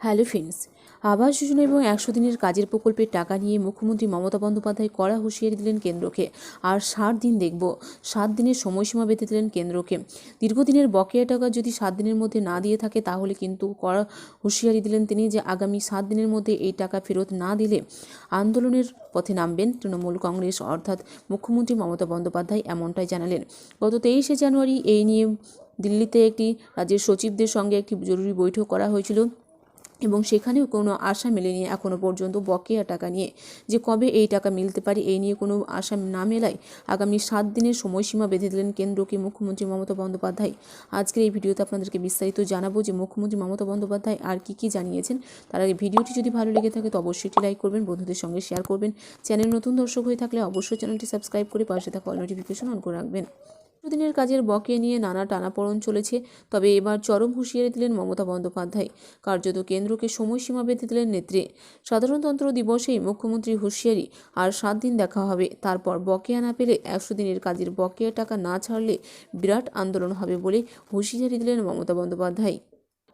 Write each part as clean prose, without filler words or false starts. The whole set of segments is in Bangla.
হ্যালো ফ্রেন্ডস, আবাস যোজনা এবং 100 দিনের কাজের প্রকল্পের টাকা নিয়ে মুখ্যমন্ত্রী মমতা বন্দ্যোপাধ্যায় কড়া হুঁশিয়ারি দিলেন কেন্দ্রকে। আর 60 দিন দেখব, 7 দিনের সময়সীমা বেঁধে দিলেন কেন্দ্রকে। দীর্ঘদিনের বকেয়া টাকা যদি 7 দিনের মধ্যে না দিয়ে থাকে তাহলে কিন্তু কড়া হুঁশিয়ারি দিলেন তিনি যে আগামী 7 দিনের মধ্যে এই টাকা ফেরত না দিলে আন্দোলনের পথে নামবেন তৃণমূল কংগ্রেস। অর্থাৎ মুখ্যমন্ত্রী মমতা বন্দ্যোপাধ্যায় এমনটাই জানালেন। গত 23শে জানুয়ারি এই নিয়ে দিল্লিতে একটি রাজ্যের সচিবদের সঙ্গে একটি জরুরি বৈঠক করা হয়েছিল এবং সেখানেও কোনো আশা মেলেনি এখনও পর্যন্ত বকেয়া টাকা নিয়ে, যে কবে এই টাকা মিলতে পারে এই নিয়ে কোনো আশা না মেলায় আগামী 7 দিনের সময়সীমা বেঁধে দিলেন কেন্দ্রকে মুখ্যমন্ত্রী মমতা বন্দ্যোপাধ্যায়। আজকের এই ভিডিওতে আপনাদেরকে বিস্তারিত জানাবো যে মুখ্যমন্ত্রী মমতা বন্দ্যোপাধ্যায় আর কি জানিয়েছেন। তার আগে ভিডিওটি যদি ভালো লেগে থাকে তো অবশ্যই একটি লাইক করবেন, বন্ধুদের সঙ্গে শেয়ার করবেন। চ্যানেল নতুন দর্শক হয়ে থাকলে অবশ্যই চ্যানেলটি সাবস্ক্রাইব করে পাশে থাকা অল নোটিফিকেশন অন করে রাখবেন। দিনের কাজের বকেয়া নিয়ে নানা টানাপোড়েন চলেছে, তবে এবার চরম হুঁশিয়ারি দিলেন মমতা বন্দ্যোপাধ্যায়। কার্যত কেন্দ্রকে সময়সীমা বেঁধে দিলেন নেত্রী। সাধারণতন্ত্র দিবসেই মুখ্যমন্ত্রী হুঁশিয়ারি, আর 7 দিন দেখা হবে, তারপর বকেয়া না পেলে 100 দিনের কাজের বকেয়া টাকা না ছাড়লে বিরাট আন্দোলন হবে বলে হুঁশিয়ারি দিলেন মমতা বন্দ্যোপাধ্যায়।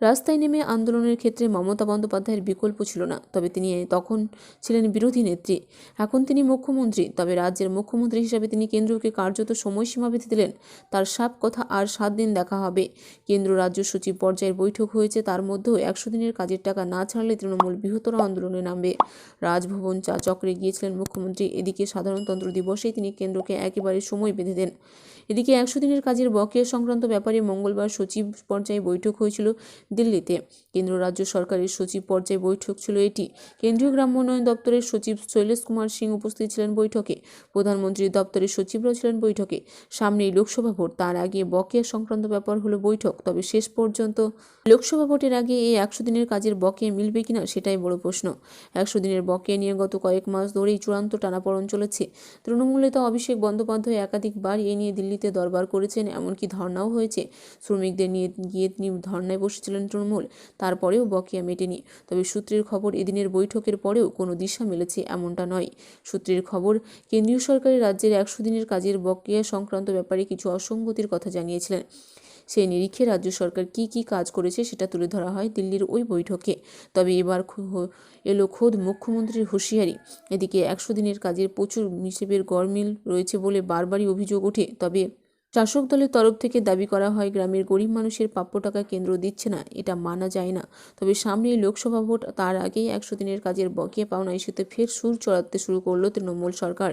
রাস্তায় নেমে আন্দোলনের ক্ষেত্রে মমতা বন্দ্যোপাধ্যায়ের বিকল্প ছিল না, তবে তিনি তখন ছিলেন বিরোধী নেত্রী। এখন তিনি মুখ্যমন্ত্রী, তবে রাজ্যের মুখ্যমন্ত্রী হিসাবে তিনি কেন্দ্রকে কার্যত সময়সীমা বেঁধে দিলেন। তার সাফ কথা, আর 7 দিন দেখা হবে। কেন্দ্র রাজ্য সচিব পর্যায়ের বৈঠক হয়েছে, তার মধ্যেও 100 দিনের কাজের টাকা না ছাড়লে তৃণমূল বৃহত্তর আন্দোলনে নামবে। রাজভবন চা চক্রে গিয়েছিলেন মুখ্যমন্ত্রী। এদিকে সাধারণতন্ত্র দিবসেই তিনি কেন্দ্রকে একেবারে সময় বেঁধে দেন। এদিকে 100 দিনের কাজের বকেয়া সংক্রান্ত ব্যাপারে মঙ্গলবার সচিব পর্যায়ে বৈঠক হয়েছিল দিল্লিতে। কেন্দ্র রাজ্য সরকারের সচিব পর্যায়ে বৈঠক ছিল এটি। কেন্দ্রীয় গ্রাম্য উন্নয়ন দপ্তরের সচিব শৈলেশ কুমার সিং উপস্থিত ছিলেন বৈঠকে। প্রধানমন্ত্রীর দপ্তরের সচিবরাও ছিলেন বৈঠকে। সামনেই লোকসভা ভোট, তার আগে বকেয়া সংক্রান্ত ব্যাপার হলো বৈঠক। তবে শেষ পর্যন্ত লোকসভা ভোটের আগে এই 100 দিনের কাজের বকেয়া মিলবে কিনা সেটাই বড় প্রশ্ন। 100 দিনের বকেয়া নিয়ে গত কয়েক মাস ধরেই চূড়ান্ত টানাপোড়েন চলেছে। তৃণমূল নেতা অভিষেক বন্দ্যোপাধ্যায় একাধিকবার এই নিয়ে দিল্লিতে দরবার করেছেন, এমনকি ধর্নাও হয়েছে। শ্রমিকদের নিয়ে গিয়ে তিনি ধর্নায় বসেছিলেন তৃণমূল, তারপরেও বকেয়া মেটেনি। তবে সূত্রের খবর, এদিনের বৈঠকের পরেও কোনো দিশা মিলেছে এমনটা নয়। সূত্রের খবর, কেন্দ্রীয় সরকারের রাজ্যের 100 দিনের কাজের বকেয়া সংক্রান্ত ব্যাপারে কিছু অসঙ্গতির কথা জানিয়েছিলেন। সেই নিরিখে রাজ্য সরকার কি কাজ করেছে সেটা তুলে ধরা হয় দিল্লির ওই বৈঠকে। তবে এবার এলো খোদ মুখ্যমন্ত্রীর হুঁশিয়ারি। এদিকে 100 দিনের কাজের প্রচুর হিসেবের গরমিল রয়েছে বলে বারবারই অভিযোগ ওঠে। তবে শাসক দলের তরফ থেকে দাবি করা হয় গ্রামের গরিব মানুষের প্রাপ্য টাকা কেন্দ্র দিচ্ছে না, এটা মানা যায় না। তবে সামনেই লোকসভা ভোট, তার আগেই 100 দিনের কাজের বকেয়া পাওনা ইস্যুতে ফের সুর চড়াতে শুরু করলো তৃণমূল সরকার।